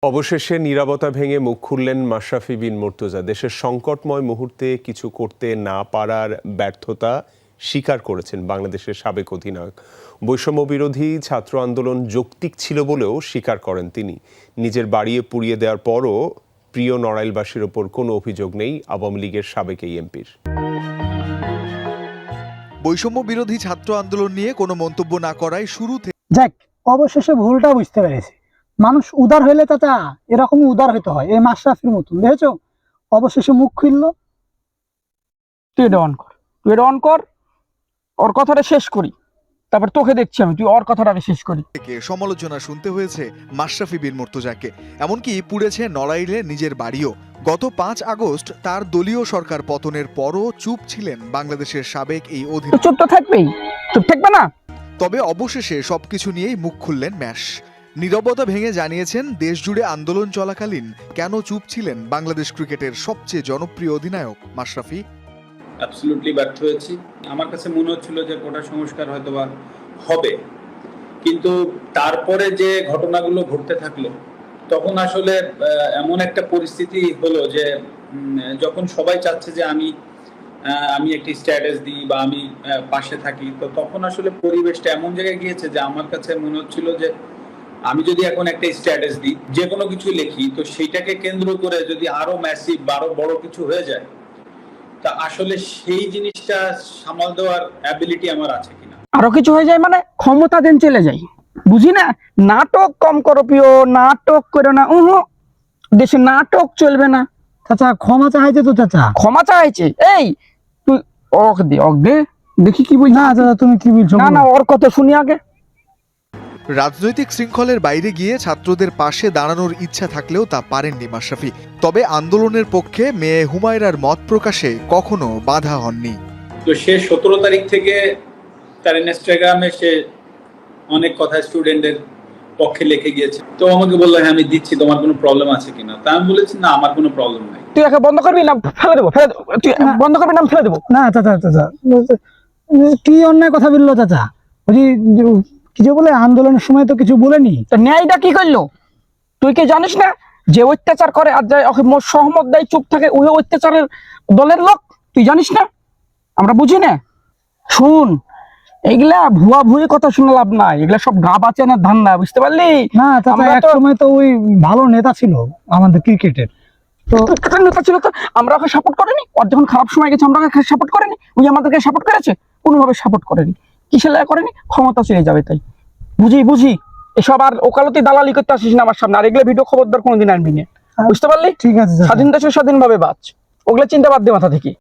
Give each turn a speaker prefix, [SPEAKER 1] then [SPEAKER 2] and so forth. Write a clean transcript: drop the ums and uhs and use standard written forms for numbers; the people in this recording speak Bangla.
[SPEAKER 1] অবশেষে নীরবতা ভেঙে মুখ খুললেন মাশরাফি বিন মুর্তজা। দেশের সংকটময় মুহূর্তে কিছু করতে না পারার ব্যর্থতা স্বীকার করেছেন বাংলাদেশের সাবেক অধিনায়ক। বৈষম্য বিরোধী ছাত্র আন্দোলন যৌক্তিক ছিল বলেও স্বীকার করেন তিনি। নিজের বাড়িয়ে পুড়িয়ে দেওয়ার পরও প্রিয় নড়াইলবাসীর ওপর কোনো অভিযোগ নেই আওয়ামী লীগের সাবেক এই এমপির।
[SPEAKER 2] বৈষম্য বিরোধী ছাত্র আন্দোলন নিয়ে কোনো মন্তব্য না করায় শুরু থেকে
[SPEAKER 3] যাক, অবশেষে ভুলটা বুঝতে পেরেছি। মানুষ উদার হইলে চাচা এরকমই উদার হইতে হয়। এই মাশরাফির মতন দেখেছো, অবশেষে মুখ খুললো।
[SPEAKER 4] তুই এটা অন কর, ওর কথাটা শেষ করি, তারপর তোকে দেখছি আমি। তুই ওর কথাটাকে শেষ করি।
[SPEAKER 2] সমালোচনা শুনতে হয়েছে মাশরাফি বিন মুর্তজাকে, এমনকি পুড়েছে নড়াইলে নিজের বাড়িও। গত ৫ আগস্ট তার দলীয় সরকার পতনের পরও চুপ ছিলেন বাংলাদেশের সাবেক এই অধিনায়ক।
[SPEAKER 4] চুপ তো থাকবেই, চুপ থাকবে না।
[SPEAKER 2] তবে অবশেষে সবকিছু নিয়েই মুখ খুললেন ম্যাশ। নীরবতা ভেঙে জানিয়েছেন দেশ জুড়ে আন্দোলন চলাকালীন কেন চুপ ছিলেন বাংলাদেশ ক্রিকেটের সবচেয়ে জনপ্রিয় অধিনায়ক মাশরাফি।
[SPEAKER 5] অ্যাবসলিউটলি ব্যর্থ হয়েছি। আমার কাছে মনে হচ্ছিল যে কোটা সংস্কার হয়তোবা হবে, কিন্তু তারপরে যে ঘটনাগুলো ঘটতে থাকলো তখন আসলে এমন একটা পরিস্থিতি হলো যে যখন সবাই চাচ্ছে যে আমি একটি স্ট্যাটাস দিই বা আমি পাশে থাকি, তো তখন আসলে পরিবেশটা এমন জায়গায় গিয়েছে যে আমার কাছে মনে হচ্ছিল যে আমি যদি এখন একটা স্ট্যাটাস দিই, যে কোনো কিছু লিখি, তো সেইটাকে কেন্দ্র করে যদি আরো ম্যাসিভ আরো বড় কিছু হয়ে যায়, তা আসলে সেই জিনিসটা সামাল দেওয়ার অ্যাবিলিটি আমার আছে কিনা।
[SPEAKER 4] আরো কিছু হয়ে যায় মানে ক্ষমতা দেন চলে যাই, বুঝি না। নাটক কম করো প্রিয়, নাটক করো না। দেশে নাটক চলবে না।
[SPEAKER 3] চাচা ক্ষমা চাইছে তো চাচা।
[SPEAKER 4] ক্ষমা চাইছে? এই তুই অক দে দেখি কি বুঝ।
[SPEAKER 3] না চাচা, তুমি কি বলছো?
[SPEAKER 4] না ওর কথা শুনি আগে।
[SPEAKER 2] রাজনৈতিক শৃঙ্খলের বাইরে গিয়ে ছাত্রদের পাশে দাঁড়ানোর ইচ্ছা থাকলেও তা পারেননি মাশরাফি। তবে আন্দোলনের পক্ষে মেয়ে হুমায়রার মত প্রকাশে কখনো বাধা হননি।
[SPEAKER 5] তো সে 17 তারিখ থেকে তার ইনস্টাগ্রামে সে অনেক কথা স্টুডেন্টদের পক্ষে লিখে গিয়েছে। তো আমাকে বললো, হ্যাঁ আমি দিচ্ছি, তোমার কোনো প্রবলেম আছে কিনা। তা আমি বলেছি, না আমার কোনো প্রবলেম নাই।
[SPEAKER 4] তুই একে বন্ধ করবি না ফেলে দেবো, তুই বন্ধ করবি না ফেলে দেবো।
[SPEAKER 3] না চাচা চাচা, কি অন্যায় কথা বললো চাচা? ওই কিছু বলে আন্দোলনের সময় তো কিছু বলেনি।
[SPEAKER 4] ন্যায়টা কি করলো? তুই কি জানিস না যে অত্যাচার করে আর যায় সহমত দেয় চুপ থাকে, ওই অত্যাচারের দলের লোক? তুই জানিস না? আমরা বুঝি না। শুন, এগুলা ভুয়া ভুয়ি কথা শুনে লাভ নাই। এগুলা সব গা বাঁচানোর ধান্দা, বুঝতে পারলি?
[SPEAKER 3] না চাচা, এক সময় তো ওই ভালো নেতা ছিল আমাদের ক্রিকেটের। তো
[SPEAKER 4] নেতা ছিল, তো আমরা ওকে সাপোর্ট করিনি। ওর যখন খারাপ সময় গেছে আমরা ওকে সাপোর্ট করিনি। ওই আমাদেরকে সাপোর্ট করেছে? কোনোভাবে সাপোর্ট করেনি। কিসে লাগা করেনি? ক্ষমতা চলে যাবে তাই। বুঝি এসব আর ওকালতি দালালি করতে আসিস না আমার সামনে। আর এগুলো ভিডিও খবরদার কোনোদিন আনবি না, বুঝতে পারলি?
[SPEAKER 3] ঠিক আছে,
[SPEAKER 4] স্বাধীন দেশে স্বাধীনভাবে বাঁচ। ওগুলো চিন্তা বাদ দে মাথা থেকে।